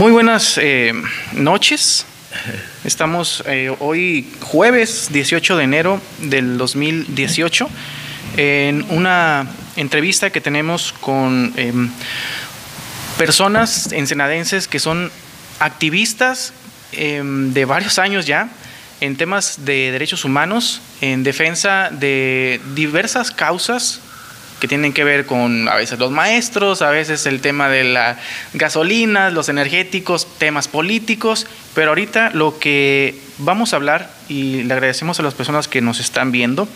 Muy buenas noches. Estamos hoy jueves 18 de enero del 2018 en una entrevista que tenemos con personas ensenadenses que son activistas de varios años ya en temas de derechos humanos, en defensa de diversas causas que tienen que ver con a veces los maestros, a veces el tema de la gasolina, los energéticos, temas políticos, pero ahorita lo que vamos a hablar, y le agradecemos a las personas que nos están viendo,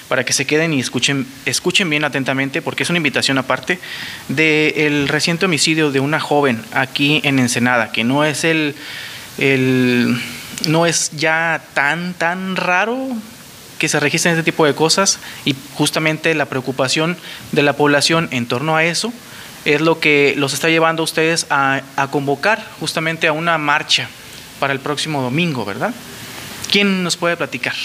para que se queden y escuchen bien atentamente, porque es una invitación aparte, del reciente homicidio de una joven aquí en Ensenada, que no es no es ya tan raro que se registren este tipo de cosas, y justamente la preocupación de la población en torno a eso es lo que los está llevando a ustedes a convocar justamente a una marcha para el próximo domingo, ¿verdad? ¿Quién nos puede platicar?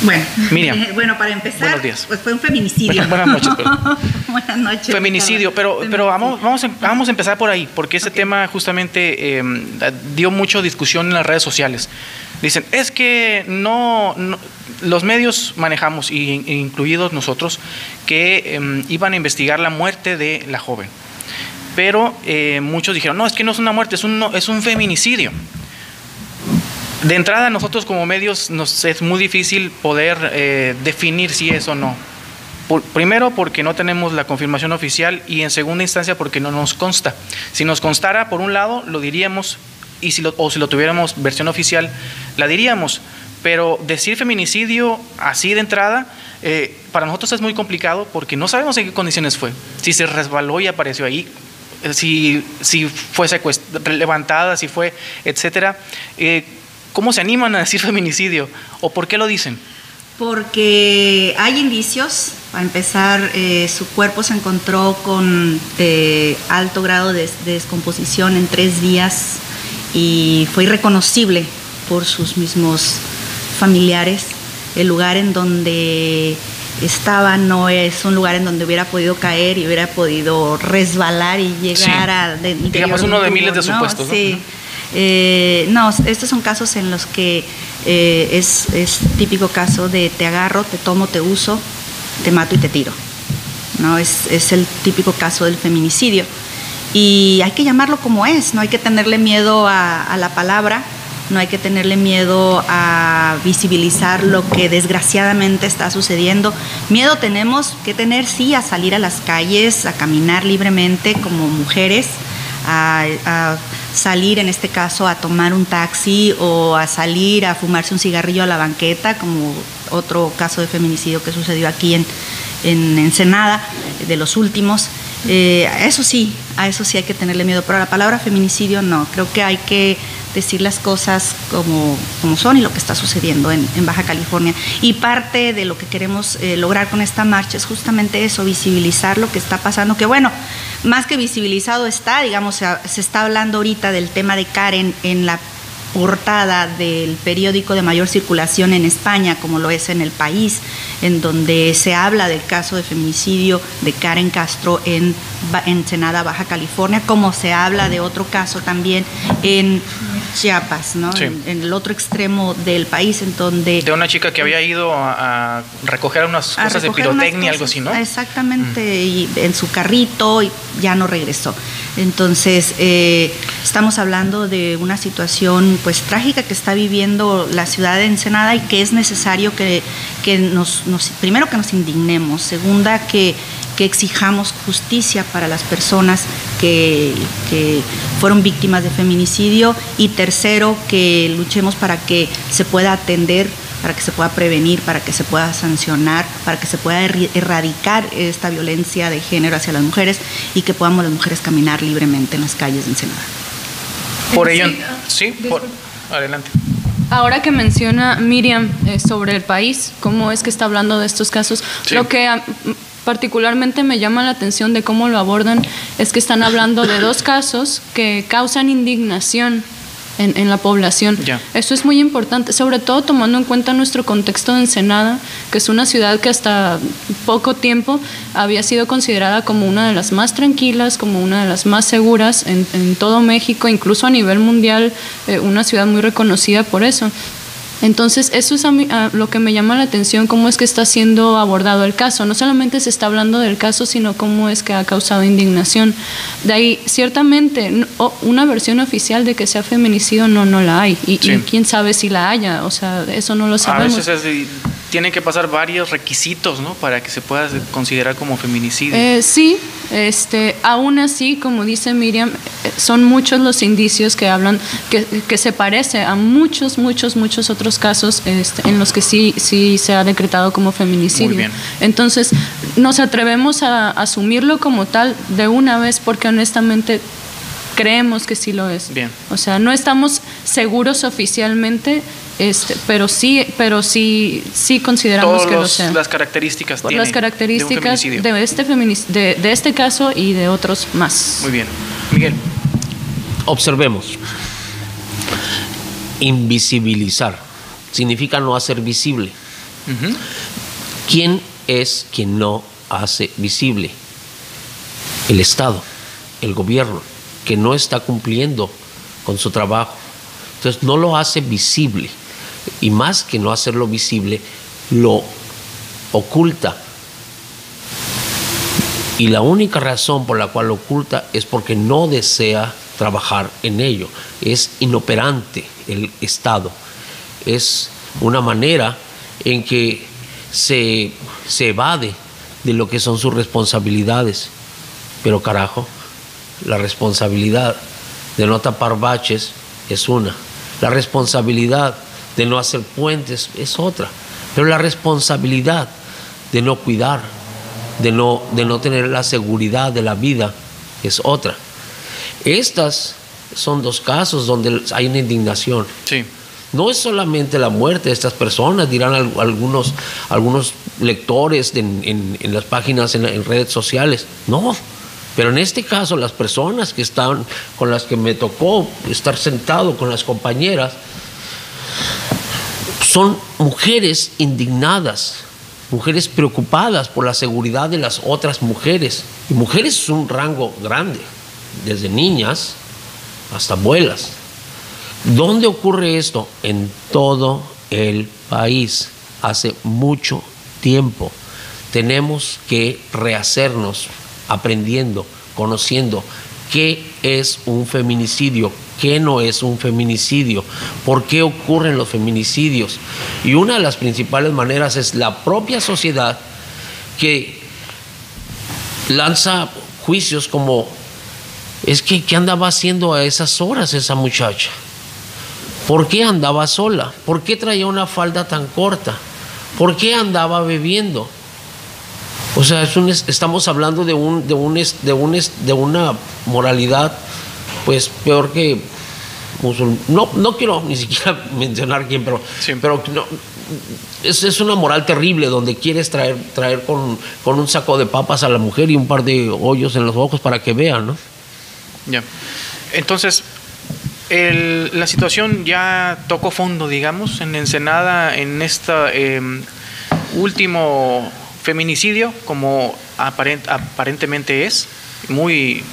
Bueno, Miriam. Bueno, para empezar, buenos días. Pues fue un feminicidio. Buenas noches, perdón. Buenas noches. Feminicidio, pero vamos a empezar por ahí, porque ese tema justamente dio mucha discusión en las redes sociales. Dicen, es que no los medios manejamos, incluidos nosotros, que iban a investigar la muerte de la joven. Pero muchos dijeron, no, es que no es una muerte, es un feminicidio. De entrada, nosotros como medios es muy difícil poder definir si es o no. Primero, porque no tenemos la confirmación oficial, y en segunda instancia, porque no nos consta. Si nos constara, por un lado, lo diríamos, y si lo tuviéramos versión oficial, la diríamos. Pero decir feminicidio así de entrada, para nosotros es muy complicado, porque no sabemos en qué condiciones fue. Si se resbaló y apareció ahí, si fue levantada, si fue, etcétera. ¿Cómo se animan a decir feminicidio? ¿O por qué lo dicen? Porque hay indicios. Para empezar, su cuerpo se encontró con alto grado de descomposición en 3 días y fue irreconocible por sus mismos familiares. El lugar en donde estaba no es un lugar en donde hubiera podido caer y hubiera podido resbalar y llegar a... digamos, uno de miles de supuestos, ¿no? Sí. No, estos son casos en los que es típico caso de te agarro, te tomo, te uso, te mato y te tiro, ¿no? Es el típico caso del feminicidio, y hay que llamarlo como es. No hay que tenerle miedo a la palabra, no hay que tenerle miedo a visibilizar lo que desgraciadamente está sucediendo. Miedo tenemos que tener, sí, a salir a las calles, a caminar libremente como mujeres, a salir, en este caso, a tomar un taxi, o a salir a fumarse un cigarrillo a la banqueta, como otro caso de feminicidio que sucedió aquí en Ensenada, de los últimos. A eso sí hay que tenerle miedo, pero a la palabra feminicidio no. Creo que hay que decir las cosas como son y lo que está sucediendo en Baja California. Y parte de lo que queremos lograr con esta marcha es justamente eso, visibilizar lo que está pasando, que bueno, más que visibilizado está, digamos, se está hablando ahorita del tema de Karen en la portada del periódico de mayor circulación en España, como lo es en El País, en donde se habla del caso de feminicidio de Karen Castro en Ensenada, Baja California, como se habla de otro caso también en Chiapas, ¿no? Sí. En el otro extremo del país, en donde... De una chica que había ido a recoger unas cosas de pirotecnia, algo así, ¿no? Exactamente, y en su carrito, y ya no regresó. Entonces, estamos hablando de una situación pues trágica que está viviendo la ciudad de Ensenada, y que es necesario que primero que nos indignemos, segunda que exijamos justicia para las personas que fueron víctimas de feminicidio, y tercero, que luchemos para que se pueda atender, para que se pueda prevenir, para que se pueda sancionar, para que se pueda erradicar esta violencia de género hacia las mujeres, y que podamos las mujeres caminar libremente en las calles de Ensenada. Por ello, adelante. Ahora que menciona Miriam sobre El País, cómo es que está hablando de estos casos, sí. Lo que particularmente me llama la atención de cómo lo abordan es que están hablando de 2 casos que causan indignación en la población. Ya. Eso es muy importante, sobre todo tomando en cuenta nuestro contexto de Ensenada, que es una ciudad que hasta poco tiempo había sido considerada como una de las más tranquilas, como una de las más seguras en todo México, incluso a nivel mundial, una ciudad muy reconocida por eso. Entonces, eso es a lo que me llama la atención, cómo es que está siendo abordado el caso. No solamente se está hablando del caso, sino cómo es que ha causado indignación. De ahí, ciertamente, una versión oficial de que sea feminicidio no la hay. Y quién sabe si la haya, o sea, eso no lo sabemos. A veces tienen que pasar varios requisitos, ¿no?, para que se pueda considerar como feminicidio. Sí, aún así, como dice Miriam, son muchos los indicios que hablan, que se parece a muchos otros casos en los que sí se ha decretado como feminicidio. Muy bien. Entonces, nos atrevemos a asumirlo como tal de una vez porque honestamente creemos que sí lo es. Bien. O sea, no estamos seguros oficialmente, pero sí consideramos que lo sea. Las características por tiene las características de este caso y de otros más. Muy bien. Miguel. Observemos. Invisibilizar significa no hacer visible. Uh-huh. ¿Quién es quien no hace visible? El Estado, el gobierno, que no está cumpliendo con su trabajo. Entonces no lo hace visible, y más que no hacerlo visible, lo oculta. Y la única razón por la cual lo oculta es porque no desea trabajar en ello. Es inoperante el Estado. Es una manera en que se evade de lo que son sus responsabilidades. Pero carajo, la responsabilidad de no tapar baches es una. La responsabilidad de no hacer puentes es otra. Pero la responsabilidad de no cuidar, de no tener la seguridad de la vida es otra. Estas son dos casos donde hay una indignación. Sí. No es solamente la muerte de estas personas, dirán algunos lectores en las páginas, en redes sociales. No, pero en este caso las personas que están, con las que me tocó estar sentado con las compañeras, son mujeres indignadas, mujeres preocupadas por la seguridad de las otras mujeres. Y mujeres es un rango grande, desde niñas hasta abuelas. ¿Dónde ocurre esto? En todo el país, hace mucho tiempo. Tenemos que rehacernos, aprendiendo, conociendo qué es un feminicidio, qué no es un feminicidio, por qué ocurren los feminicidios. Y una de las principales maneras es la propia sociedad, que lanza juicios como: es que ¿qué andaba haciendo a esas horas esa muchacha? ¿Por qué andaba sola? ¿Por qué traía una falda tan corta? ¿Por qué andaba bebiendo? O sea, estamos hablando de una moralidad, pues, peor que no quiero ni siquiera mencionar quién, pero, sí. Pero no, es una moral terrible, donde quieres traer con un saco de papas a la mujer y un par de hoyos en los ojos para que vean, ¿no? Ya. Entonces, la situación ya tocó fondo, digamos, en Ensenada, en este último feminicidio, como aparentemente es, muy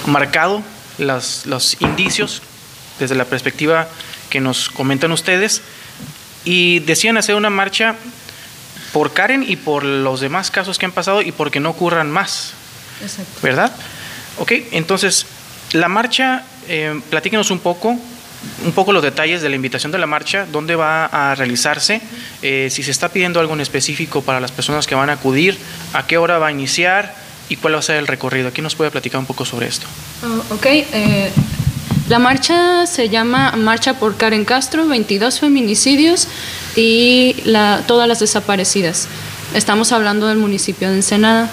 marcado los indicios desde la perspectiva que nos comentan ustedes, y decían hacer una marcha por Karen y por los demás casos que han pasado y porque no ocurran más. Exacto. ¿Verdad? Ok, entonces, la marcha, platíquenos un poco los detalles de la invitación de la marcha, dónde va a realizarse, si se está pidiendo algo en específico para las personas que van a acudir, a qué hora va a iniciar y cuál va a ser el recorrido. ¿Quién nos puede platicar un poco sobre esto? La marcha se llama Marcha por Karen Castro, 22 feminicidios y todas las desaparecidas. Estamos hablando del municipio de Ensenada.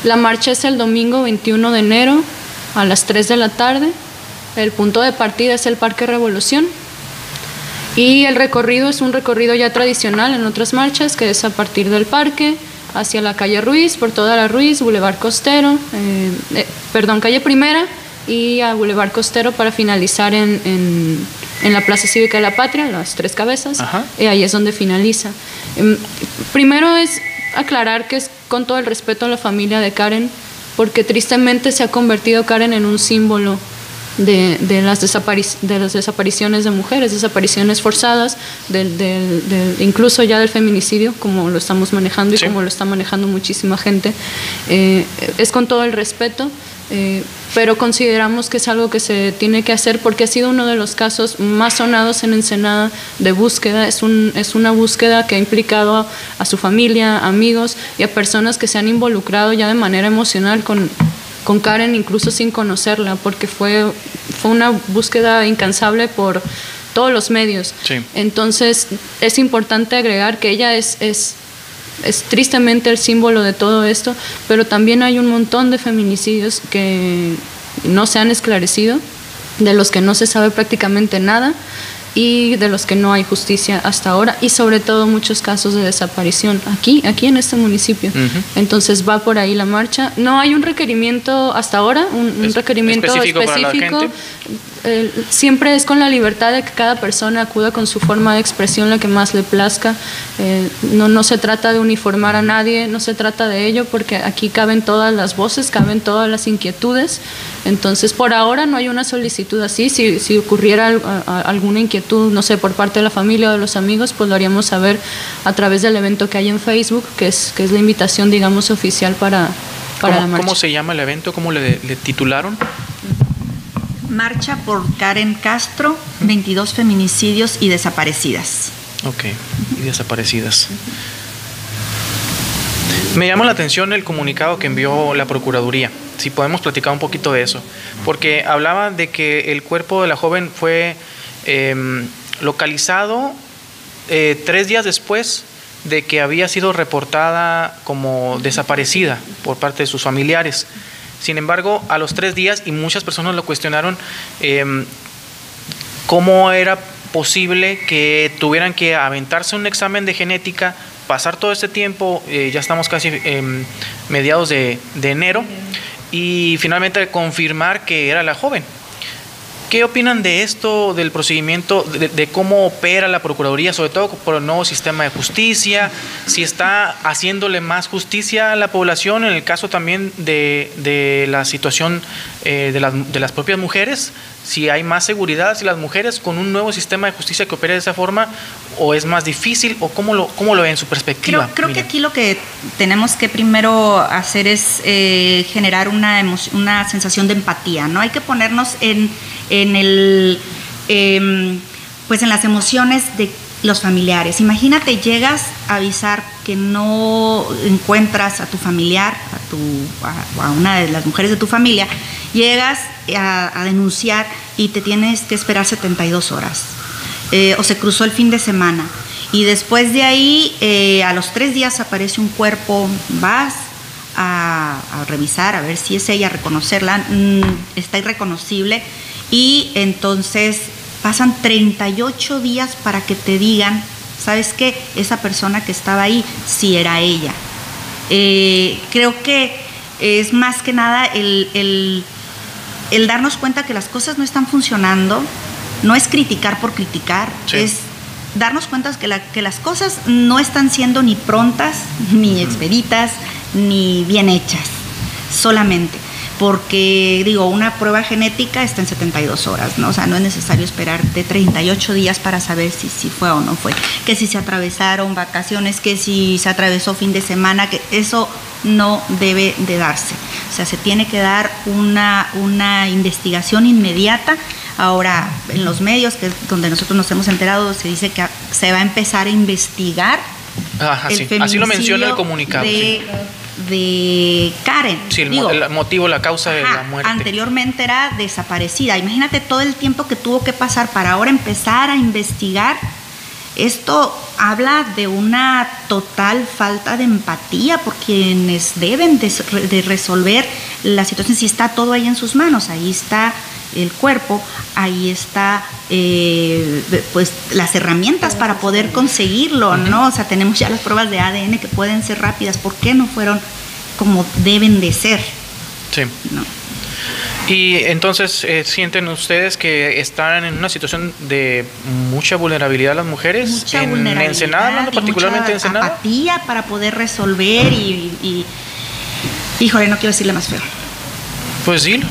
La marcha es el domingo 21 de enero a las 3 de la tarde. El punto de partida es el Parque Revolución. Y el recorrido es un recorrido ya tradicional en otras marchas, que es a partir del parque hacia la calle Ruiz, por toda la Ruiz, Boulevard Costero, calle Primera y a Boulevard Costero para finalizar en la Plaza Cívica de la Patria, las Tres Cabezas. Ajá. Ahí es donde finaliza. Primero es aclarar que es con todo el respeto a la familia de Karen, porque tristemente se ha convertido Karen en un símbolo de las desapariciones de mujeres, desapariciones forzadas, incluso ya del feminicidio, como lo estamos manejando y como lo está manejando muchísima gente. Es con todo el respeto, pero consideramos que es algo que se tiene que hacer porque ha sido uno de los casos más sonados en Ensenada de búsqueda. Es una búsqueda que ha implicado a su familia, amigos y a personas que se han involucrado ya de manera emocional con Karen, incluso sin conocerla, porque fue una búsqueda incansable por todos los medios. Sí. Entonces, es importante agregar que ella es tristemente el símbolo de todo esto, pero también hay un montón de feminicidios que no se han esclarecido, de los que no se sabe prácticamente nada y de los que no hay justicia hasta ahora, y sobre todo muchos casos de desaparición aquí en este municipio. Entonces va por ahí la marcha. No hay un requerimiento hasta ahora, un requerimiento específico. Siempre es con la libertad de que cada persona acuda con su forma de expresión, la que más le plazca. No se trata de uniformar a nadie, no se trata de ello, porque aquí caben todas las voces, caben todas las inquietudes. Entonces, por ahora no hay una solicitud así. Si ocurriera alguna inquietud, no sé, por parte de la familia o de los amigos, pues lo haríamos saber a través del evento que hay en Facebook, que es la invitación, digamos, oficial para la marcha. ¿Cómo se llama el evento? ¿Cómo le titularon? Marcha por Karen Castro, 22 feminicidios y desaparecidas. Ok, y desaparecidas. Me llama la atención el comunicado que envió la Procuraduría. Si podemos platicar un poquito de eso. Porque hablaba de que el cuerpo de la joven fue localizado 3 días después de que había sido reportada como desaparecida por parte de sus familiares. Sin embargo, a los 3 días, y muchas personas lo cuestionaron, cómo era posible que tuvieran que aventarse un examen de genética, pasar todo este tiempo, ya estamos casi mediados de enero, y finalmente confirmar que era la joven. ¿Qué opinan de esto, del procedimiento, de cómo opera la Procuraduría, sobre todo por el nuevo sistema de justicia? Si está haciéndole más justicia a la población, en el caso también de la situación de las propias mujeres, si hay más seguridad, si las mujeres con un nuevo sistema de justicia que opere de esa forma, o es más difícil, o cómo lo ven en su perspectiva. Creo que aquí lo que tenemos que primero hacer es generar una sensación de empatía, ¿no? Hay que ponernos en las emociones de los familiares. Imagínate, llegas a avisar que no encuentras a tu familiar, a una de las mujeres de tu familia, llegas a denunciar y te tienes que esperar 72 horas. O se cruzó el fin de semana. Y después de ahí, a los 3 días aparece un cuerpo, vas a revisar, a ver si es ella, a reconocerla, está irreconocible. Y entonces pasan 38 días para que te digan, ¿sabes qué? Esa persona que estaba ahí, sí era ella. Creo que es más que nada el darnos cuenta que las cosas no están funcionando. No es criticar por criticar, sí. Es darnos cuenta que las cosas no están siendo ni prontas, ni expeditas, ni bien hechas, solamente. Porque, una prueba genética está en 72 horas, ¿no? O sea, no es necesario esperarte 38 días para saber si fue o no fue. Que si se atravesaron vacaciones, que si se atravesó fin de semana, que eso no debe de darse. O sea, se tiene que dar una investigación inmediata. Ahora, en los medios, que es donde nosotros nos hemos enterado, se dice que se va a empezar a investigar el feminicidio. Así lo menciona el comunicado. De Karen. Sí, el motivo, la causa de la muerte. Anteriormente era desaparecida. Imagínate todo el tiempo que tuvo que pasar para ahora empezar a investigar. Esto habla de una total falta de empatía por quienes deben de resolver la situación. Si está todo ahí en sus manos, ahí está el cuerpo, ahí está pues las herramientas para poder conseguirlo, ¿no? O sea, tenemos ya las pruebas de ADN que pueden ser rápidas. ¿Por qué no fueron como deben de ser? Sí. ¿No? Y entonces, ¿sienten ustedes que están en una situación de mucha vulnerabilidad las mujeres? Mucha en vulnerabilidad Ensenada, hablando particularmente de mucha Ensenada. apatía para poder resolver y híjole, no quiero decirle más feo. Pues dilo.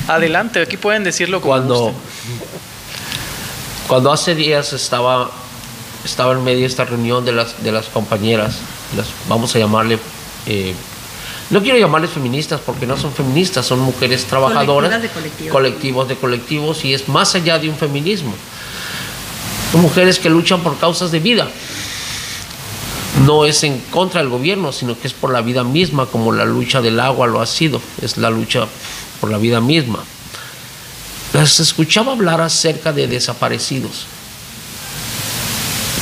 Adelante, aquí pueden decirlo como gusten. Cuando hace días estaba en medio de esta reunión de las compañeras, vamos a llamarle, no quiero llamarles feministas porque no son feministas, son mujeres trabajadoras, colectivos de colectivos, y es más allá de un feminismo. Son mujeres que luchan por causas de vida. No es en contra del gobierno, sino que es por la vida misma, como la lucha del agua lo ha sido, es la lucha por la vida misma. Las escuchaba hablar acerca de desaparecidos.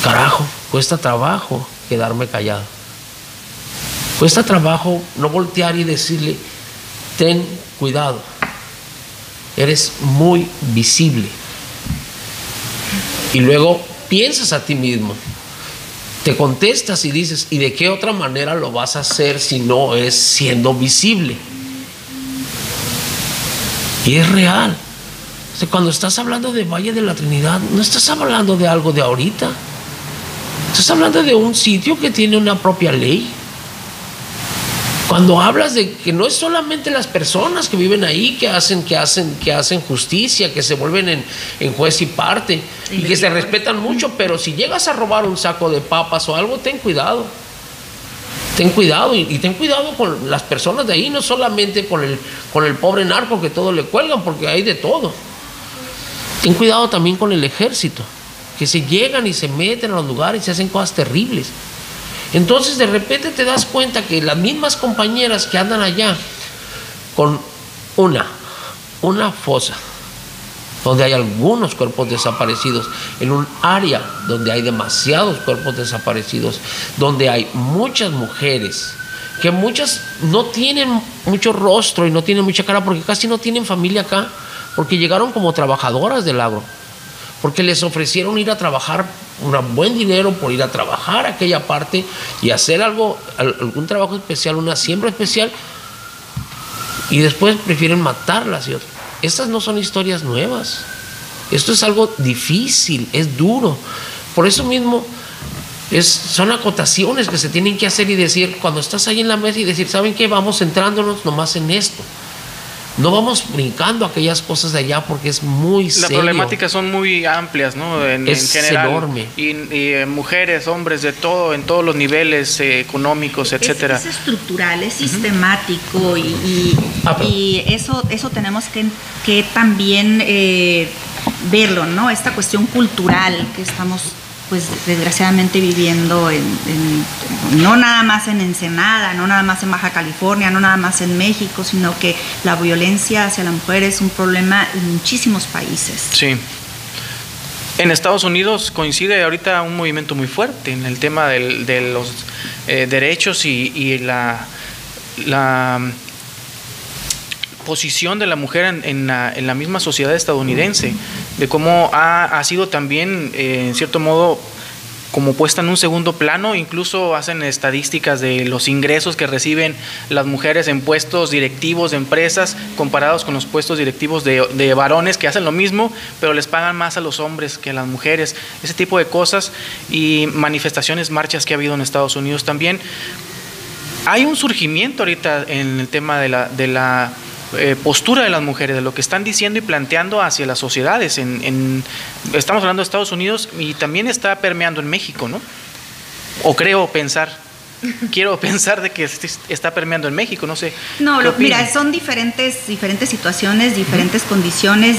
Carajo, cuesta trabajo quedarme callado. Cuesta trabajo no voltear y decirle, ten cuidado, eres muy visible. Y luego piensas a ti mismo, te contestas y dices, ¿y de qué otra manera lo vas a hacer si no es siendo visible? Y es real. O sea, cuando estás hablando de Valle de la Trinidad, no estás hablando de algo de ahorita. Estás hablando de un sitio que tiene una propia ley. Cuando hablas de que no es solamente las personas que viven ahí que hacen justicia, que se vuelven en juez y parte y que se respetan mucho, pero si llegas a robar un saco de papas o algo, ten cuidado. Ten cuidado y ten cuidado con las personas de ahí, no solamente con el pobre narco que todo le cuelgan, porque hay de todo. Ten cuidado también con el ejército, que se llegan y se meten a los lugares y se hacen cosas terribles. Entonces de repente te das cuenta que las mismas compañeras que andan allá con una fosa donde hay algunos cuerpos desaparecidos, en un área donde hay demasiados cuerpos desaparecidos, donde hay muchas mujeres, que muchas no tienen mucho rostro y no tienen mucha cara porque casi no tienen familia acá, porque llegaron como trabajadoras del agro, porque les ofrecieron ir a trabajar un buen dinero por ir a trabajar a aquella parte y hacer algún trabajo especial, una siembra especial, y después prefieren matarlas. Estas no son historias nuevas. Esto es algo difícil, es duro. Por eso mismo son acotaciones que se tienen que hacer y decir, cuando estás ahí en la mesa y decir, ¿saben qué? Vamos centrándonos nomás en esto. No vamos brincando aquellas cosas de allá porque es muy serio. Las problemáticas son muy amplias, ¿no? En general. Enorme. Y mujeres, hombres, de todo, en todos los niveles económicos, etcétera. Es estructural, es sistemático y eso tenemos que también verlo, ¿no? Esta cuestión cultural que estamos pues desgraciadamente viviendo no nada más en Ensenada, no nada más en Baja California, no nada más en México, sino que la violencia hacia la mujer es un problema en muchísimos países. Sí. En Estados Unidos coincide ahorita un movimiento muy fuerte en el tema de los derechos y la posición de la mujer en la misma sociedad estadounidense, de cómo ha sido también, en cierto modo, como puesta en un segundo plano. Incluso hacen estadísticas de los ingresos que reciben las mujeres en puestos directivos de empresas comparados con los puestos directivos de varones que hacen lo mismo, pero les pagan más a los hombres que a las mujeres. Ese tipo de cosas y manifestaciones, marchas que ha habido en Estados Unidos también. Hay un surgimiento ahorita en el tema de la postura de las mujeres, de lo que están diciendo y planteando hacia las sociedades. Estamos hablando de Estados Unidos y también está permeando en México, ¿no? O quiero pensar de que está permeando en México, no sé. No, mira, son diferentes situaciones, diferentes condiciones,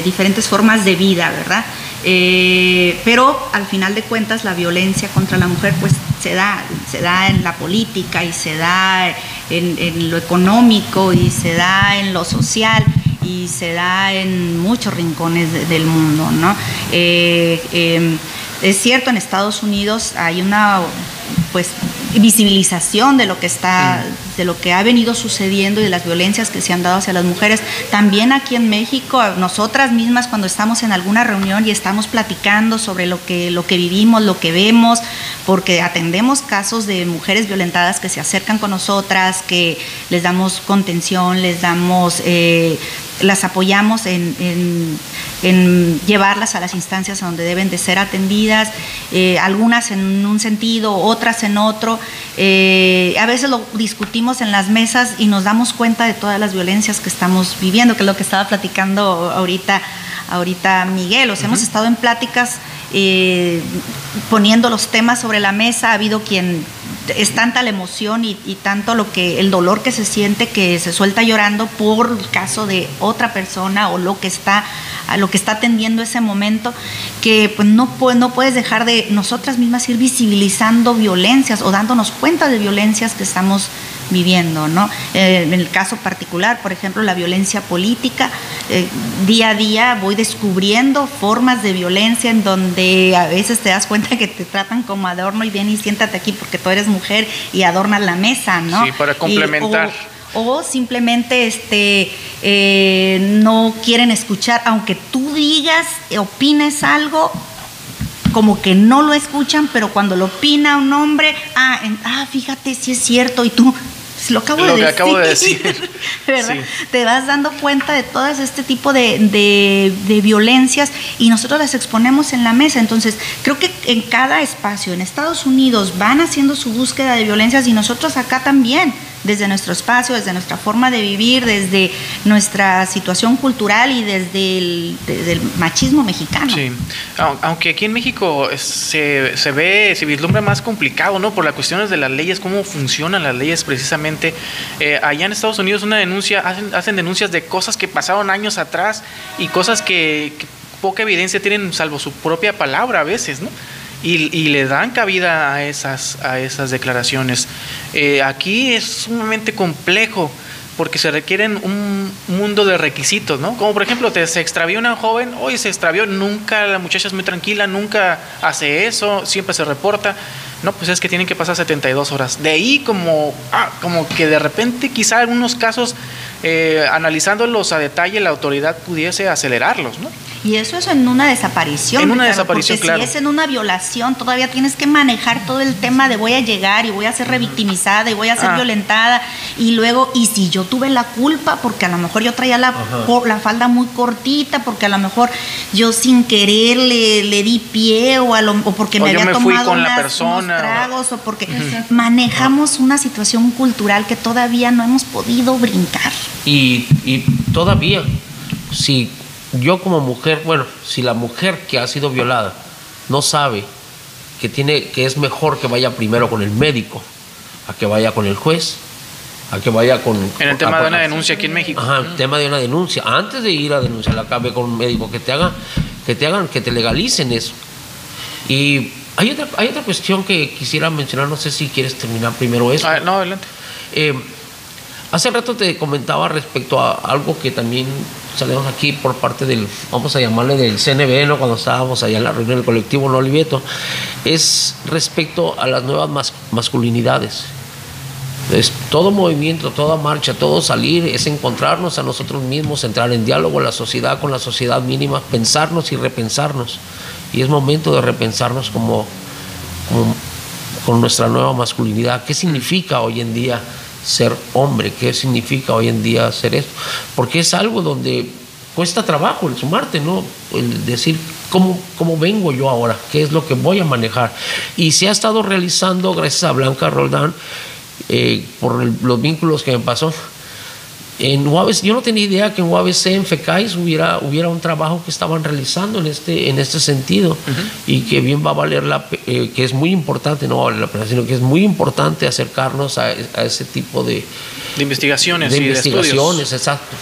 diferentes formas de vida, ¿verdad? Pero al final de cuentas la violencia contra la mujer pues se da en la política y se da en lo económico y se da en lo social y se da en muchos rincones del mundo, ¿no? Es cierto, en Estados Unidos hay una pues visibilización de lo que de lo que ha venido sucediendo y de las violencias que se han dado hacia las mujeres. También aquí en México, nosotras mismas cuando estamos en alguna reunión y estamos platicando sobre lo que vivimos, lo que vemos, porque atendemos casos de mujeres violentadas que se acercan con nosotras, que les damos contención, las apoyamos en llevarlas a las instancias donde deben de ser atendidas, algunas en un sentido, otras en otro. A veces lo discutimos en las mesas y nos damos cuenta de todas las violencias que estamos viviendo, que es lo que estaba platicando ahorita Miguel. O sea, hemos estado en pláticas poniendo los temas sobre la mesa. Ha habido quien es tanta la emoción y tanto el dolor que se siente, que se suelta llorando por el caso de otra persona o lo que está atendiendo ese momento, que pues no puedes dejar de nosotras mismas ir visibilizando violencias o dándonos cuenta de violencias que estamos viviendo, ¿no? En el caso particular, por ejemplo, la violencia política, día a día voy descubriendo formas de violencia en donde a veces te das cuenta que te tratan como adorno y ven y siéntate aquí porque tú eres mujer y adornas la mesa, ¿no? Sí, para complementar. O simplemente no quieren escuchar, aunque tú digas, opines algo, como que no lo escuchan, pero cuando lo opina un hombre, fíjate, sí es cierto, y tú, lo acabo de decir, ¿verdad? Sí. Te vas dando cuenta de todas este tipo de violencias y nosotros las exponemos en la mesa. Entonces, creo que en cada espacio, en Estados Unidos, van haciendo su búsqueda de violencias y nosotros acá también, desde nuestro espacio, desde nuestra forma de vivir, desde nuestra situación cultural y desde el machismo mexicano. Sí, aunque aquí en México se vislumbra más complicado, ¿no? Por las cuestiones de las leyes, cómo funcionan las leyes precisamente. Allá en Estados Unidos hacen denuncias de cosas que pasaron años atrás y cosas que poca evidencia tienen salvo su propia palabra a veces, ¿no? Y le dan cabida a esas declaraciones. Aquí es sumamente complejo porque se requieren un mundo de requisitos, ¿no? Como por ejemplo, se extravió una joven, hoy se extravió, nunca, la muchacha es muy tranquila, nunca hace eso, siempre se reporta. No, pues es que tienen que pasar 72 horas. De ahí como que de repente quizá en algunos casos, analizándolos a detalle, la autoridad pudiese acelerarlos, ¿no? Y eso es en una desaparición. En una desaparición, porque claro. Si es en una violación, todavía tienes que manejar todo el tema de voy a llegar y voy a ser revictimizada y voy a ser violentada. Y luego, y si yo tuve la culpa, porque a lo mejor yo traía la falda muy cortita, porque a lo mejor yo sin querer le di pie o porque me había tomado unos tragos, o porque manejamos una situación cultural que todavía no hemos podido brincar. Y todavía, si yo como mujer, si la mujer que ha sido violada no sabe que es mejor que vaya primero con el médico, a que vaya con el juez, a que vaya con... En el tema de una denuncia aquí en México. El tema de una denuncia. Antes de ir a denunciar, acabe con un médico que te legalicen eso. Y hay otra cuestión que quisiera mencionar, no sé si quieres terminar primero eso. No, adelante. Hace rato te comentaba respecto a algo que también salimos aquí por parte vamos a llamarle del CNB, ¿no? Cuando estábamos allá en la reunión del colectivo No Olivieto, es respecto a las nuevas masculinidades. Es todo movimiento, toda marcha, todo salir, es encontrarnos a nosotros mismos, entrar en diálogo con la sociedad mínima, pensarnos y repensarnos. Y es momento de repensarnos con nuestra nueva masculinidad. ¿Qué significa hoy en día ser hombre? ¿Qué significa hoy en día ser esto? Porque es algo donde cuesta trabajo el sumarte, ¿no? El decir cómo vengo yo ahora, qué es lo que voy a manejar. Y se ha estado realizando, gracias a Blanca Roldán, por los vínculos que me pasó en UABC. Yo no tenía idea que en UABC, en FECAIS, hubiera un trabajo que estaban realizando en este sentido, y que bien va a valer que es muy importante, no va a valer la pena, sino que es muy importante acercarnos a ese tipo de investigaciones y de estudios. Exacto.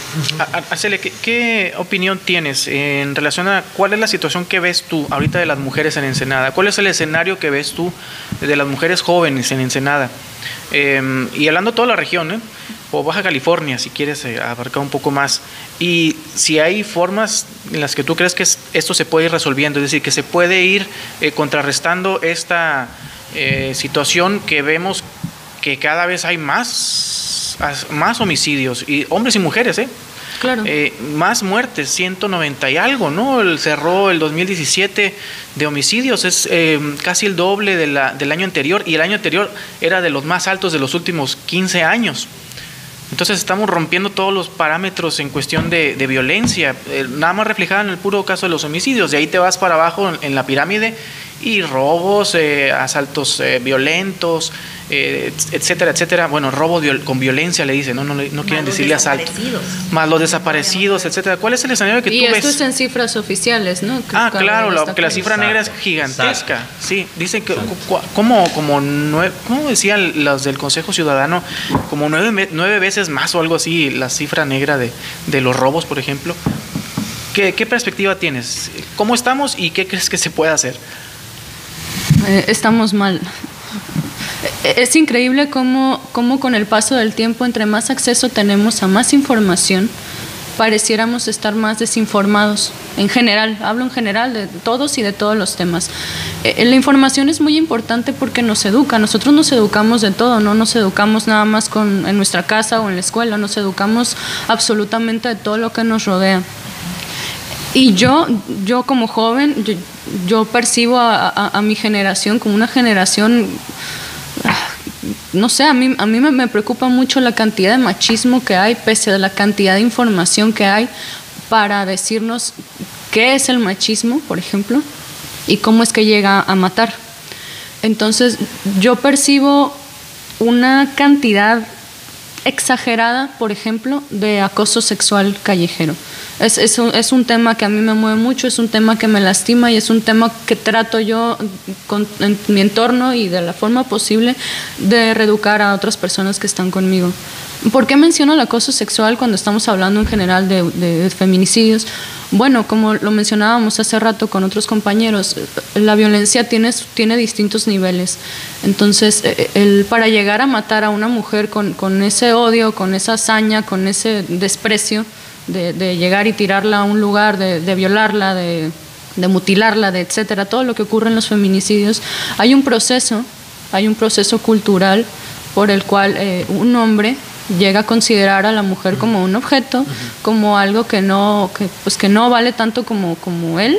Araceli, ¿qué opinión tienes en relación a cuál es la situación que ves tú ahorita de las mujeres en Ensenada? ¿Cuál es el escenario que ves tú de las mujeres jóvenes en Ensenada? Y hablando de toda la región, o Baja California, si quieres abarcar un poco más, y si hay formas en las que tú crees que esto se puede ir resolviendo, es decir, que se puede ir contrarrestando esta situación que vemos que cada vez hay más homicidios, y hombres y mujeres, Claro. Más muertes, 190 y algo, ¿no? Cerró el 2017 de homicidios, es casi el doble del año anterior, y el año anterior era de los más altos de los últimos 15 años. Entonces estamos rompiendo todos los parámetros en cuestión de violencia, nada más reflejada en el puro caso de los homicidios. De ahí te vas para abajo en la pirámide y robos, asaltos violentos, etcétera, etcétera. Bueno, robo con violencia le dicen, no quieren decirle asalto. Más los desaparecidos, etcétera. ¿Cuál es el escenario que tú ves? Y esto es en cifras oficiales, ¿no? Claro, que la cifra negra es gigantesca. Exacto. Sí, dicen que ¿cómo decían los del Consejo Ciudadano? Como 9 veces más o algo así la cifra negra de los robos, por ejemplo. ¿Qué perspectiva tienes? ¿Cómo estamos y qué crees que se puede hacer? Estamos mal. Es increíble cómo con el paso del tiempo, entre más acceso tenemos a más información, pareciéramos estar más desinformados. En general, hablo en general de todos y de todos los temas. La información es muy importante porque nos educa. Nosotros nos educamos de todo, no nos educamos nada más en nuestra casa o en la escuela, nos educamos absolutamente de todo lo que nos rodea. Y yo como joven, yo percibo a mi generación como una generación, no sé, a mí me preocupa mucho la cantidad de machismo que hay, pese a la cantidad de información que hay para decirnos qué es el machismo, por ejemplo, y cómo es que llega a matar. Entonces, yo percibo una cantidad exagerada, por ejemplo, de acoso sexual callejero. Es un tema que a mí me mueve mucho, es un tema que me lastima y es un tema que trato yo en mi entorno y de la forma posible de reeducar a otras personas que están conmigo. ¿Por qué menciono el acoso sexual cuando estamos hablando en general de feminicidios? Bueno, como lo mencionábamos hace rato con otros compañeros, la violencia tiene distintos niveles. Entonces, para llegar a matar a una mujer con ese odio, con esa hazaña, con ese desprecio, de llegar y tirarla a un lugar, de violarla, de mutilarla, etcétera, todo lo que ocurre en los feminicidios, hay un proceso cultural por el cual un hombre llega a considerar a la mujer como un objeto, como algo que no vale tanto como él,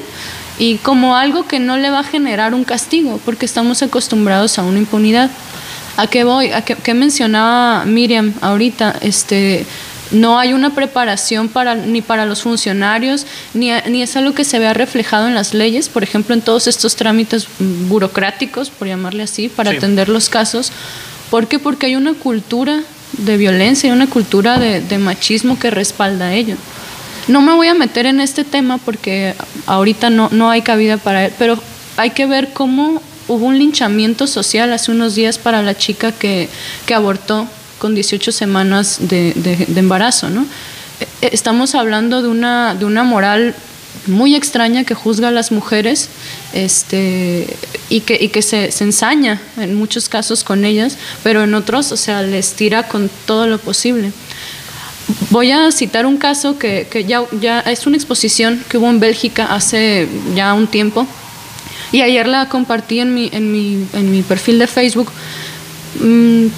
y como algo que no le va a generar un castigo, porque estamos acostumbrados a una impunidad. ¿A qué voy? ¿Qué mencionaba Miriam ahorita? No hay una preparación ni para los funcionarios, ni es algo que se vea reflejado en las leyes, por ejemplo, en todos estos trámites burocráticos, por llamarle así, para atender los casos. ¿Por qué? Porque hay una cultura de violencia y una cultura de machismo que respalda ello. No me voy a meter en este tema porque ahorita no hay cabida para él, pero hay que ver cómo hubo un linchamiento social hace unos días para la chica que abortó con 18 semanas de embarazo, ¿no? Estamos hablando de una moral muy extraña que juzga a las mujeres y que se ensaña en muchos casos con ellas, pero en otros, les tira con todo lo posible. Voy a citar un caso que ya es una exposición que hubo en Bélgica hace ya un tiempo, y ayer la compartí en mi perfil de Facebook,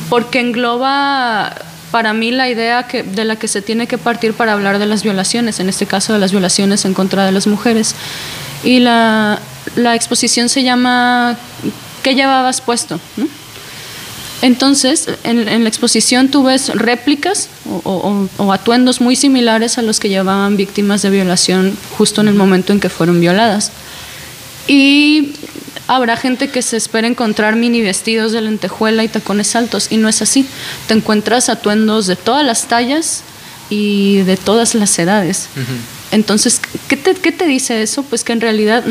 porque engloba para mí la idea de la que se tiene que partir para hablar de las violaciones, en este caso de las violaciones en contra de las mujeres. Y la exposición se llama ¿Qué llevabas puesto? ¿No? Entonces, en la exposición tú ves réplicas o atuendos muy similares a los que llevaban víctimas de violación justo en el momento en que fueron violadas. Y habrá gente que se espera encontrar mini vestidos de lentejuela y tacones altos, y no es así. Te encuentras atuendos de todas las tallas y de todas las edades. Entonces, ¿qué te dice eso? Pues que en realidad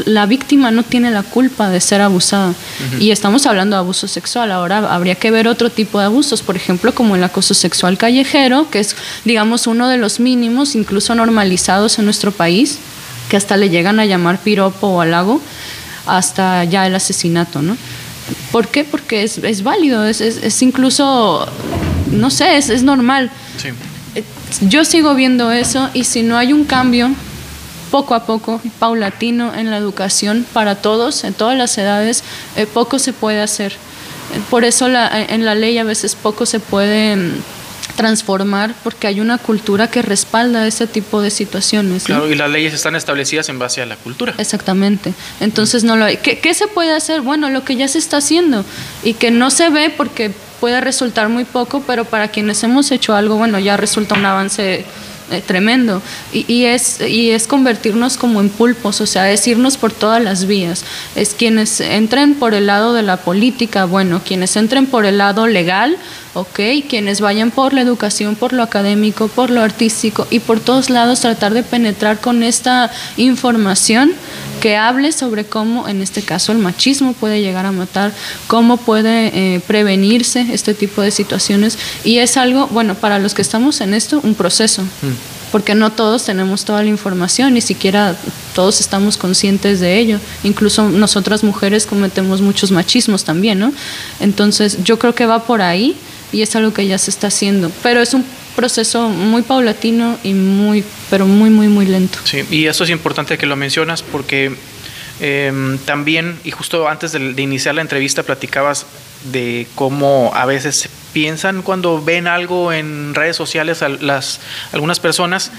la víctima no tiene la culpa de ser abusada. Y estamos hablando de abuso sexual. Ahora habría que ver otro tipo de abusos, por ejemplo, como el acoso sexual callejero, que es, digamos, uno de los mínimos, incluso normalizados en nuestro país, que hasta le llegan a llamar piropo o halago, hasta ya el asesinato, ¿no? ¿Por qué? Porque es válido, es incluso, no sé, es normal. Sí. Yo sigo viendo eso, y si no hay un cambio poco a poco, paulatino en la educación para todos, en todas las edades, poco se puede hacer. Por eso en la ley a veces poco se puede transformar porque hay una cultura que respalda ese tipo de situaciones, ¿no? Claro, y las leyes están establecidas en base a la cultura. Exactamente. Entonces no lo hay. ¿Qué se puede hacer? Bueno, lo que ya se está haciendo y que no se ve porque puede resultar muy poco, pero para quienes hemos hecho algo, bueno, ya resulta un avance tremendo y es convertirnos como en pulpos, o sea, es irnos por todas las vías, es quienes entren por el lado de la política, bueno, quienes entren por el lado legal, ok, quienes vayan por la educación, por lo académico, por lo artístico y por todos lados tratar de penetrar con esta información que hable sobre cómo, en este caso, el machismo puede llegar a matar, cómo puede prevenirse este tipo de situaciones. Y es algo, bueno, para los que estamos en esto, un proceso, porque no todos tenemos toda la información, ni siquiera todos estamos conscientes de ello. Incluso nosotras mujeres cometemos muchos machismos también, ¿no? Entonces, yo creo que va por ahí y es algo que ya se está haciendo. Pero es un proceso muy paulatino y muy lento. Sí, y eso es importante que lo mencionas porque también, y justo antes de iniciar la entrevista platicabas de cómo a veces piensan cuando ven algo en redes sociales algunas personas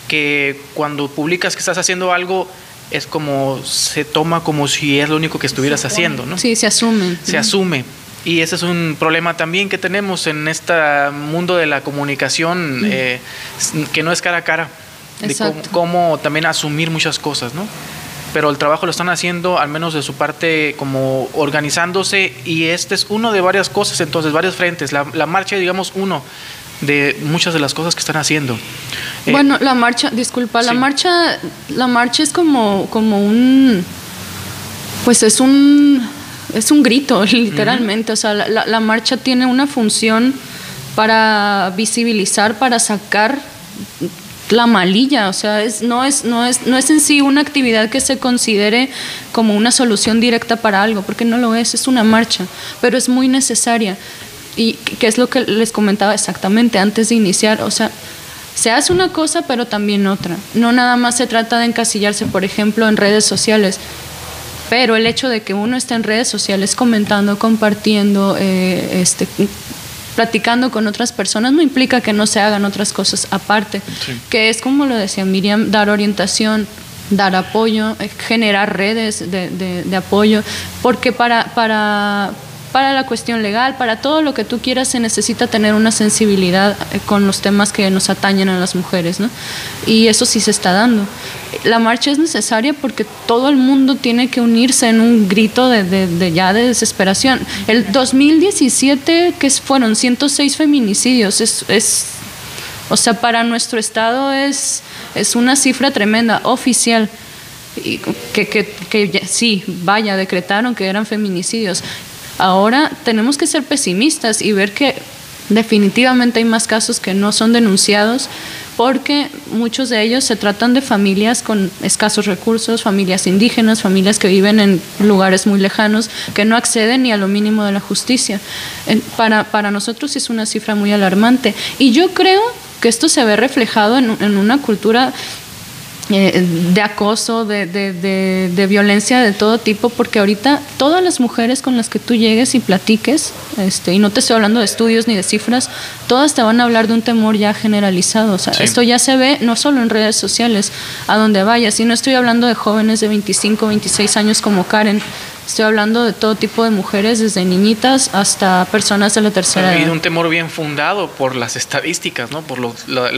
que cuando publicas que estás haciendo algo es como se toma como si es lo único que estuvieras haciendo, ¿no? Sí, se asume. Se asume. Y ese es un problema también que tenemos en este mundo de la comunicación, que no es cara a cara, de cómo también asumir muchas cosas, ¿no? Pero el trabajo lo están haciendo, al menos de su parte, como organizándose, y este es uno de varias cosas, entonces, varios frentes. La marcha, digamos, uno de muchas de las cosas que están haciendo. Bueno, la marcha, disculpa, sí. la marcha es como un, pues es un grito, literalmente. O sea, la marcha tiene una función para visibilizar, para sacar la malilla. O sea, no es en sí una actividad que se considere como una solución directa para algo, porque no lo es una marcha, pero es muy necesaria. Y que es lo que les comentaba exactamente antes de iniciar. O sea, se hace una cosa, pero también otra. No nada más se trata de encasillarse, por ejemplo, en redes sociales. Pero el hecho de que uno esté en redes sociales comentando, compartiendo, platicando con otras personas no implica que no se hagan otras cosas aparte, sí. Que es, como lo decía Miriam, dar orientación, dar apoyo, generar redes de apoyo, porque para la cuestión legal, para todo lo que tú quieras, se necesita tener una sensibilidad con los temas que nos atañen a las mujeres, ¿no? Y eso sí se está dando. La marcha es necesaria porque todo el mundo tiene que unirse en un grito de desesperación. El 2017, que fueron 106 feminicidios, o sea, para nuestro estado es una cifra tremenda, oficial. Y que sí, decretaron que eran feminicidios. Ahora tenemos que ser pesimistas y ver que definitivamente hay más casos que no son denunciados, porque muchos de ellos se tratan de familias con escasos recursos, familias indígenas, familias que viven en lugares muy lejanos, que no acceden ni a lo mínimo de la justicia. Para nosotros es una cifra muy alarmante. Y yo creo que esto se ve reflejado en una cultura de acoso, de violencia de todo tipo, porque ahorita todas las mujeres con las que tú llegues y platiques, y no te estoy hablando de estudios ni de cifras, todas te van a hablar de un temor ya generalizado. O sea, sí. Esto ya se ve no solo en redes sociales, a donde vayas, y no estoy hablando de jóvenes de 25, 26 años como Karen. Estoy hablando de todo tipo de mujeres, desde niñitas hasta personas de la tercera edad. Y de un temor bien fundado por las estadísticas, ¿no? Por lo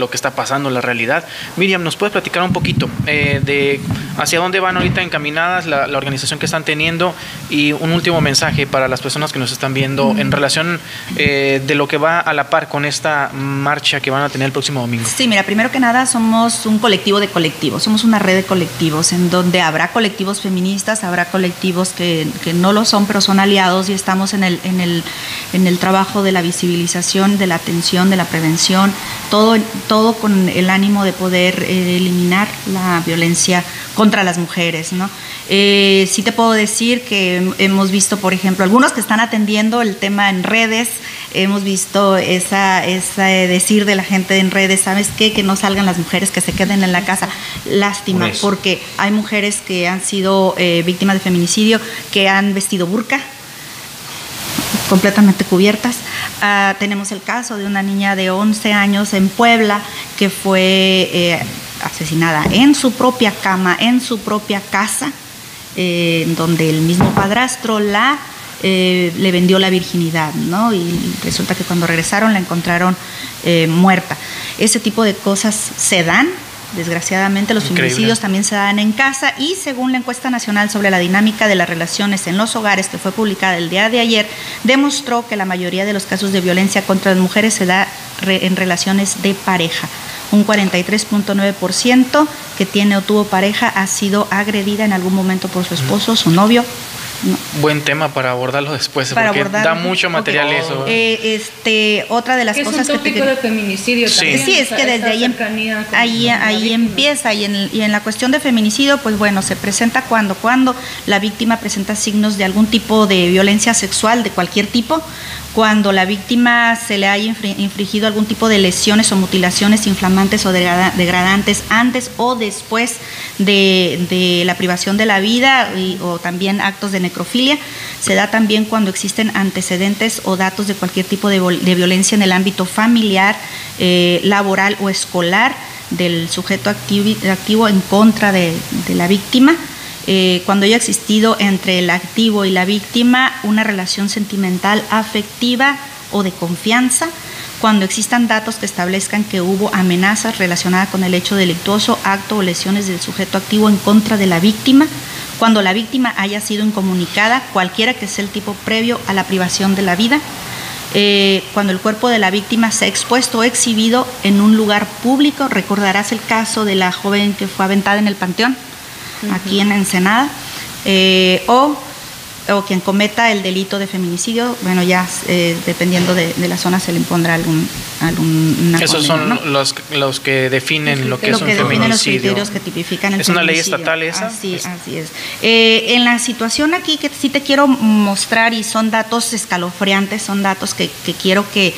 que está pasando, la realidad. Miriam, ¿nos puedes platicar un poquito de hacia dónde van ahorita encaminadas la organización que están teniendo? Y un último mensaje para las personas que nos están viendo en relación de lo que va a la par con esta marcha que van a tener el próximo domingo. Sí, mira, primero que nada somos un colectivo de colectivos, somos una red de colectivos en donde habrá colectivos feministas, habrá colectivos que no lo son, pero son aliados, y estamos en el trabajo de la visibilización, de la atención, de la prevención, todo con el ánimo de poder eliminar la violencia contra las mujeres, ¿no? Sí te puedo decir que hemos visto, por ejemplo, algunos que están atendiendo el tema en redes, hemos visto esa decir de la gente en redes, ¿sabes qué? Que no salgan las mujeres, que se queden en la casa. Lástima, porque hay mujeres que han sido víctimas de feminicidio, que han vestido burka, completamente cubiertas. Tenemos el caso de una niña de 11 años en Puebla que fue asesinada en su propia cama, en su propia casa, donde el mismo padrastro le vendió la virginidad, ¿no? Y resulta que cuando regresaron la encontraron muerta. Ese tipo de cosas se dan. Desgraciadamente los feminicidios también se dan en casa, y según la encuesta nacional sobre la dinámica de las relaciones en los hogares, que fue publicada el día de ayer, demostró que la mayoría de los casos de violencia contra las mujeres se da en relaciones de pareja. Un 43.9% que tiene o tuvo pareja ha sido agredida en algún momento por su esposo, su novio. No. Buen tema para abordarlo después, porque da mucho material eso. Otra de las cosas que es un tópico de feminicidio también. Sí, es que desde ahí empieza, y en la cuestión de feminicidio, pues bueno, se presenta cuando la víctima presenta signos de algún tipo de violencia sexual de cualquier tipo, cuando la víctima se le haya infligido algún tipo de lesiones o mutilaciones inflamantes o degradantes antes o después de la privación de la vida, o también actos de necrofilia. Se da también cuando existen antecedentes o datos de cualquier tipo de violencia en el ámbito familiar, laboral o escolar del sujeto activo en contra de la víctima. Cuando haya existido entre el activo y la víctima una relación sentimental, afectiva o de confianza, cuando existan datos que establezcan que hubo amenazas relacionadas con el hecho delictuoso, acto o lesiones del sujeto activo en contra de la víctima, cuando la víctima haya sido incomunicada, cualquiera que sea el tipo previo a la privación de la vida, cuando el cuerpo de la víctima sea expuesto o exhibido en un lugar público. Recordarás el caso de la joven que fue aventada en el Panteón, aquí en Ensenada, o quien cometa el delito de feminicidio. Bueno, ya dependiendo de la zona se le impondrá alguna Esos condena, son ¿no? los que definen lo que es un feminicidio. Definen los criterios que tipifican el feminicidio. ¿Es una ley estatal esa? Así es. En la situación aquí que sí te quiero mostrar, y son datos escalofriantes, son datos que quiero que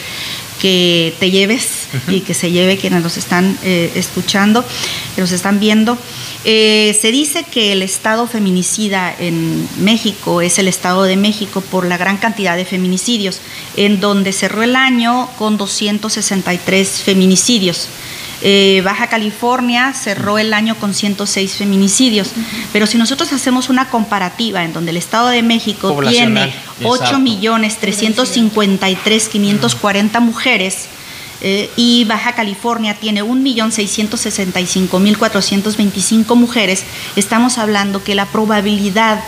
te lleves y que se lleve quienes nos están escuchando, que nos están viendo. Se dice que el estado feminicida en México es el Estado de México por la gran cantidad de feminicidios, en donde cerró el año con 263 feminicidios. Baja California cerró el año con 106 feminicidios, pero si nosotros hacemos una comparativa en donde el Estado de México tiene 8.353.540 mujeres, y Baja California tiene 1.665.425 mujeres, estamos hablando que la probabilidad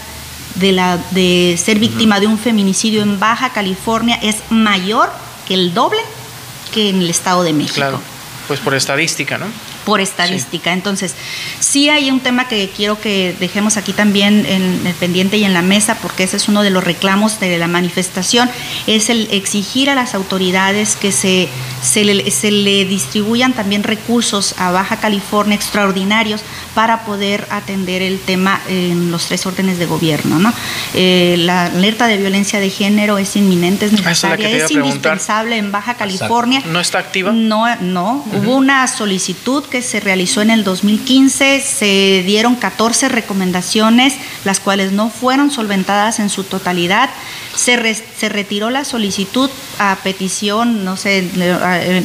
de ser víctima de un feminicidio en Baja California es mayor, que el doble, que en el Estado de México. Claro, pues por estadística, ¿no? Por estadística. Sí. Entonces, sí hay un tema que quiero que dejemos aquí también en el pendiente y en la mesa, porque ese es uno de los reclamos de la manifestación, es el exigir a las autoridades que se le distribuyan también recursos a Baja California extraordinarios para poder atender el tema en los 3 órdenes de gobierno, ¿no? La alerta de violencia de género es inminente, es necesaria, es indispensable en Baja California. ¿No está activa? No. Hubo una solicitud que se realizó en el 2015, se dieron 14 recomendaciones, las cuales no fueron solventadas en su totalidad. Se retiró la solicitud a petición, no sé,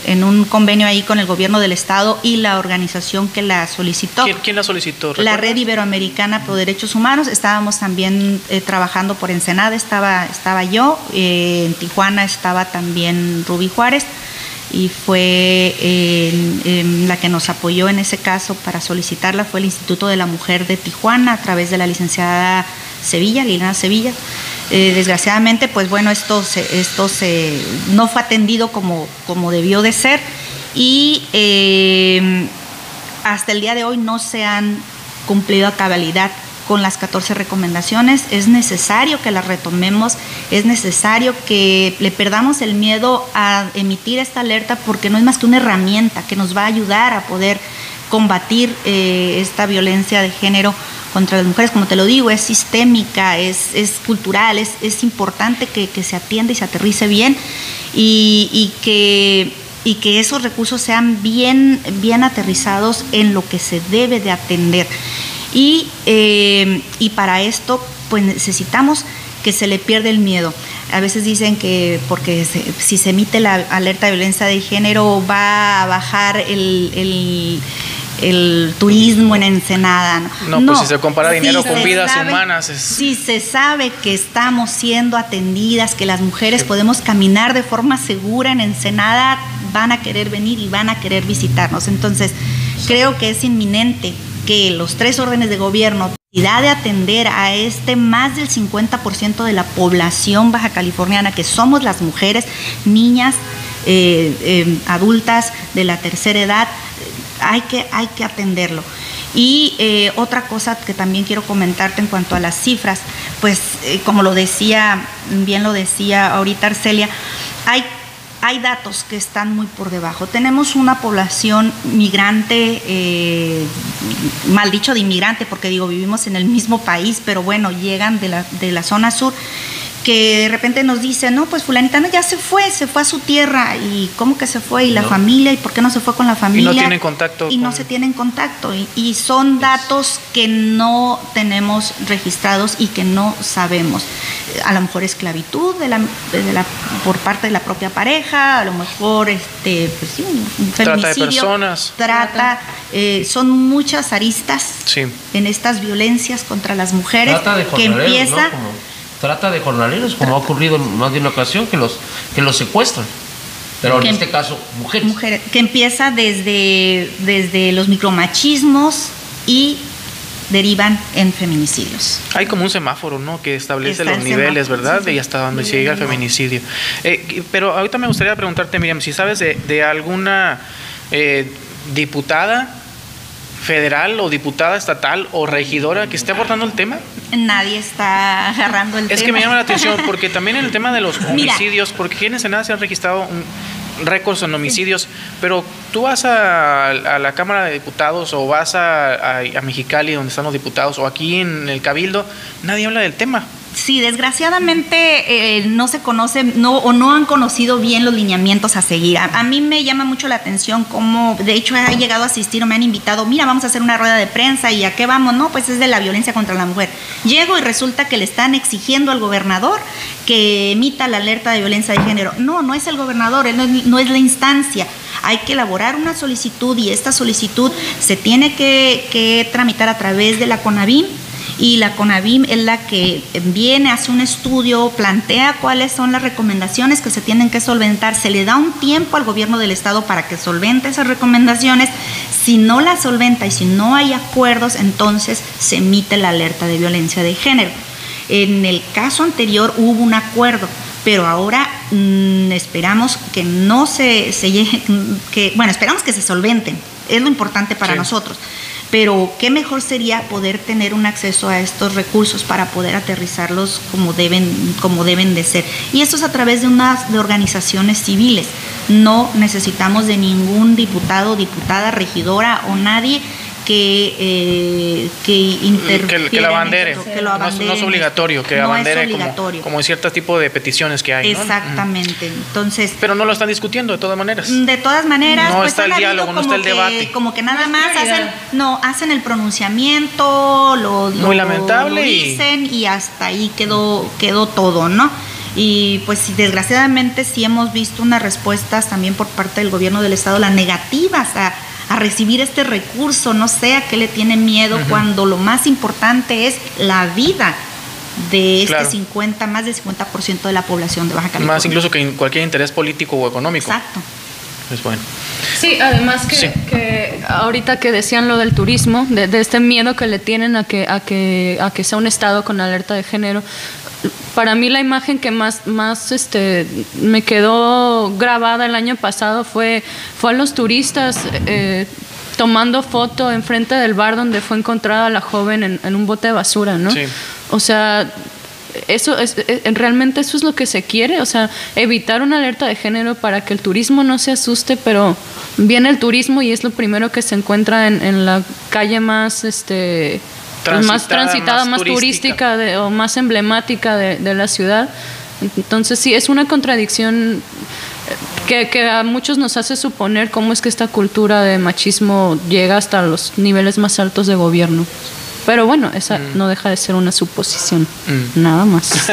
en un convenio ahí con el gobierno del estado y la organización que la solicitó. ¿Quién la solicitó? La Red Iberoamericana por Derechos Humanos. Estábamos también trabajando por Ensenada, estaba yo, en Tijuana estaba también Rubí Juárez, y fue la que nos apoyó en ese caso para solicitarla fue el Instituto de la Mujer de Tijuana, a través de la licenciada Liliana Sevilla. Desgraciadamente, pues bueno, esto no fue atendido como debió de ser, y hasta el día de hoy no se han cumplido a cabalidad con las 14 recomendaciones. Es necesario que las retomemos, es necesario que le perdamos el miedo a emitir esta alerta, porque no es más que una herramienta que nos va a ayudar a poder combatir esta violencia de género contra las mujeres. Como te lo digo, es sistémica, es cultural, es importante que se atienda y se aterrice bien, y que esos recursos sean bien aterrizados en lo que se debe de atender. Y para esto, pues necesitamos que se le pierda el miedo. A veces dicen que porque si se emite la alerta de violencia de género va a bajar el turismo en Ensenada. No, pues si se compara dinero con vidas humanas. Si se sabe que estamos siendo atendidas, que las mujeres podemos caminar de forma segura en Ensenada, van a querer venir y van a querer visitarnos. Entonces, creo que es inminente que los 3 órdenes de gobierno necesidad de atender a más del 50% de la población baja californiana, que somos las mujeres, niñas, adultas de la tercera edad. Hay que atenderlo. Y otra cosa que también quiero comentarte en cuanto a las cifras, pues como bien lo decía ahorita Arcelia, hay datos que están muy por debajo. Tenemos una población migrante, mal dicho de inmigrante, porque vivimos en el mismo país, pero bueno, llegan de la zona sur, que de repente nos dicen, no, pues fulanita ya se fue a su tierra. ¿Y cómo que se fue? ¿Y la familia? ¿Y por qué no se fue con la familia? Y no tienen contacto. No se tienen contacto. Y son datos que no tenemos registrados y que no sabemos. A lo mejor esclavitud por parte de la propia pareja, a lo mejor pues sí, un feminicidio. Trata de personas. Son muchas aristas en estas violencias contra las mujeres. Trata de jornaleros, trata de jornaleros, como ha ocurrido en más de una ocasión, que los secuestran. Pero en este caso, mujeres. Que empieza desde los micromachismos y derivan en feminicidios. Hay como un semáforo, ¿no?, que establece los niveles, ¿verdad? Sí. Y hasta donde se llega el feminicidio. Pero ahorita me gustaría preguntarte, Miriam, si sabes de alguna diputada federal o diputada estatal o regidora que esté abordando el tema. Nadie está agarrando el tema. Es que me llama la atención porque también en el tema de los homicidios, porque aquí en Ensenada se han registrado récords en homicidios, pero tú vas a la Cámara de Diputados o vas a Mexicali, donde están los diputados, o aquí en el Cabildo, nadie habla del tema. Sí, desgraciadamente no se conoce o no han conocido bien los lineamientos a seguir. A mí me llama mucho la atención cómo, de hecho, he llegado a asistir o me han invitado, mira, vamos a hacer una rueda de prensa, ¿y a qué vamos? No, pues es de la violencia contra la mujer. Llego y resulta que le están exigiendo al gobernador que emita la alerta de violencia de género. No es el gobernador, él no es la instancia. Hay que elaborar una solicitud y esta solicitud se tiene que tramitar a través de la CONAVIM. Y la CONAVIM es la que viene, hace un estudio, plantea cuáles son las recomendaciones que se tienen que solventar, se le da un tiempo al gobierno del estado para que solvente esas recomendaciones. Si no las solventa y si no hay acuerdos, entonces se emite la alerta de violencia de género. En el caso anterior hubo un acuerdo, pero ahora esperamos que no se llegue, esperamos que se solventen, es lo importante para nosotros. Pero qué mejor sería poder tener un acceso a estos recursos para poder aterrizarlos como deben de ser. Y esto es a través de organizaciones civiles. No necesitamos de ningún diputado, diputada, regidora o nadie que la abandere. No es obligatorio que abandere como en cierto tipo de peticiones que hay, ¿no? Exactamente. Entonces, pero no lo están discutiendo de todas maneras. De todas maneras, no está el diálogo, no está el debate. Como que nada más hacen el pronunciamiento, muy lamentable, lo dicen y hasta ahí quedó todo, ¿no? Y pues desgraciadamente sí hemos visto unas respuestas también por parte del gobierno del estado, las negativas a recibir este recurso. No sé a qué le tienen miedo, cuando lo más importante es la vida de más del 50% de la población de Baja California. Más incluso que cualquier interés político o económico. Exacto. Es bueno. Sí, además que ahorita que decían lo del turismo, de este miedo que le tienen a que sea un estado con alerta de género. Para mí la imagen que más me quedó grabada el año pasado fue a los turistas tomando foto enfrente del bar donde fue encontrada la joven en un bote de basura, ¿no? Sí. O sea, realmente eso es lo que se quiere, o sea, evitar una alerta de género para que el turismo no se asuste, pero viene el turismo y es lo primero que se encuentra en la calle más más transitada, más turística o más emblemática de la ciudad. Entonces sí, es una contradicción que a muchos nos hace suponer cómo es que esta cultura de machismo llega hasta los niveles más altos de gobierno. Pero bueno, esa no deja de ser una suposición, nada más.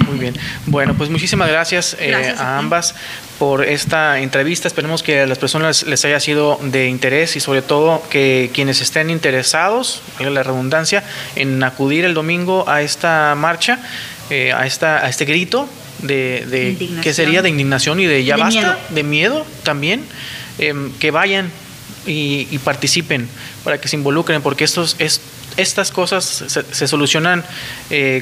Muy bien. Bueno, pues muchísimas gracias, a ambas por esta entrevista. Esperemos que a las personas les haya sido de interés y sobre todo que quienes estén interesados, valga la redundancia, en acudir el domingo a esta marcha, a este grito de ¿qué sería? De indignación y de ya basta, miedo. de miedo también, que vayan y participen para que se involucren, porque estas cosas se solucionan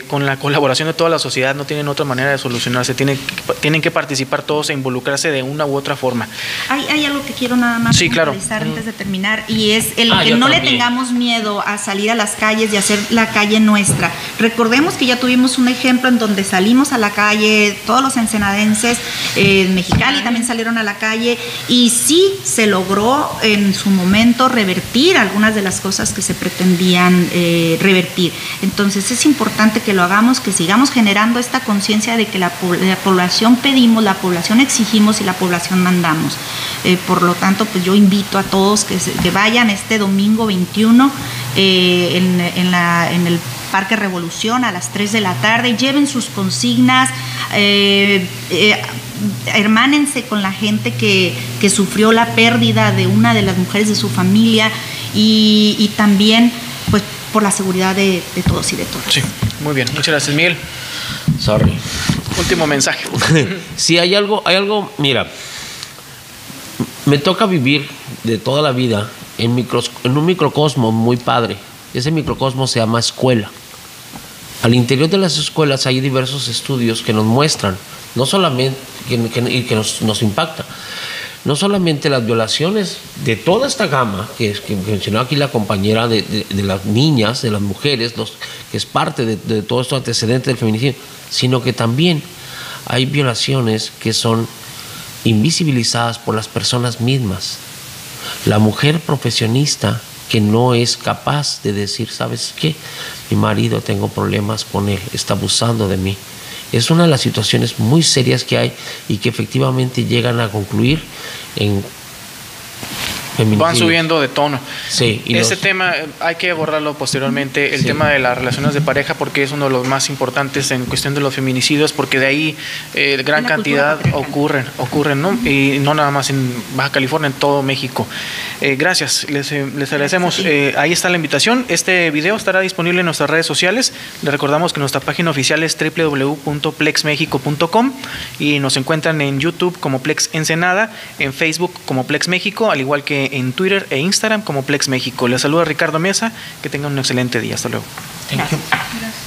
con la colaboración de toda la sociedad, no tienen otra manera de solucionarse, tienen que participar todos e involucrarse de una u otra forma. Hay algo que quiero nada más puntualizar antes de terminar, y es el que no le tengamos miedo a salir a las calles y hacer la calle nuestra. Recordemos que ya tuvimos un ejemplo en donde salimos a la calle, todos los ensenadenses, Mexicali también salieron a la calle, y sí se logró en su momento revertir algunas de las cosas que se pretendían revertir. Entonces es importante que lo hagamos, que sigamos generando esta conciencia de que la población pedimos, la población exigimos y la población mandamos. Por lo tanto, pues yo invito a todos que vayan este domingo 21 en el Parque Revolución a las 3 de la tarde, lleven sus consignas, hermánense con la gente que sufrió la pérdida de una de las mujeres de su familia, y también pues por la seguridad de todos y de todas. Sí, muy bien, muchas gracias, Miguel. Sorry. Último mensaje. Sí, hay algo, mira, me toca vivir de toda la vida en un microcosmo muy padre. Ese microcosmo se llama escuela. Al interior de las escuelas hay diversos estudios que nos muestran, no solamente, que nos impacta, no solamente las violaciones de toda esta gama que mencionó aquí la compañera de las niñas, de las mujeres, que es parte de todo esto antecedente del feminicidio, sino que también hay violaciones que son invisibilizadas por las personas mismas. La mujer profesionista que no es capaz de decir, ¿sabes qué? Mi marido, tengo problemas con él, está abusando de mí. Es una de las situaciones muy serias que hay y que efectivamente llegan a concluir en feminicidios. Van subiendo de tono. Sí, y ese tema hay que abordarlo posteriormente, el tema de las relaciones de pareja, porque es uno de los más importantes en cuestión de los feminicidios, porque de ahí gran cantidad ocurren, ¿no? Y no nada más en Baja California, en todo México. Gracias, les agradecemos. Ahí está la invitación. Este video estará disponible en nuestras redes sociales. Les recordamos que nuestra página oficial es www.plexmexico.com y nos encuentran en YouTube como Plex Ensenada, en Facebook como Plex México, al igual que en Twitter e Instagram como Plex México. Les saluda Ricardo Mesa, que tengan un excelente día. Hasta luego. Thank you. Gracias.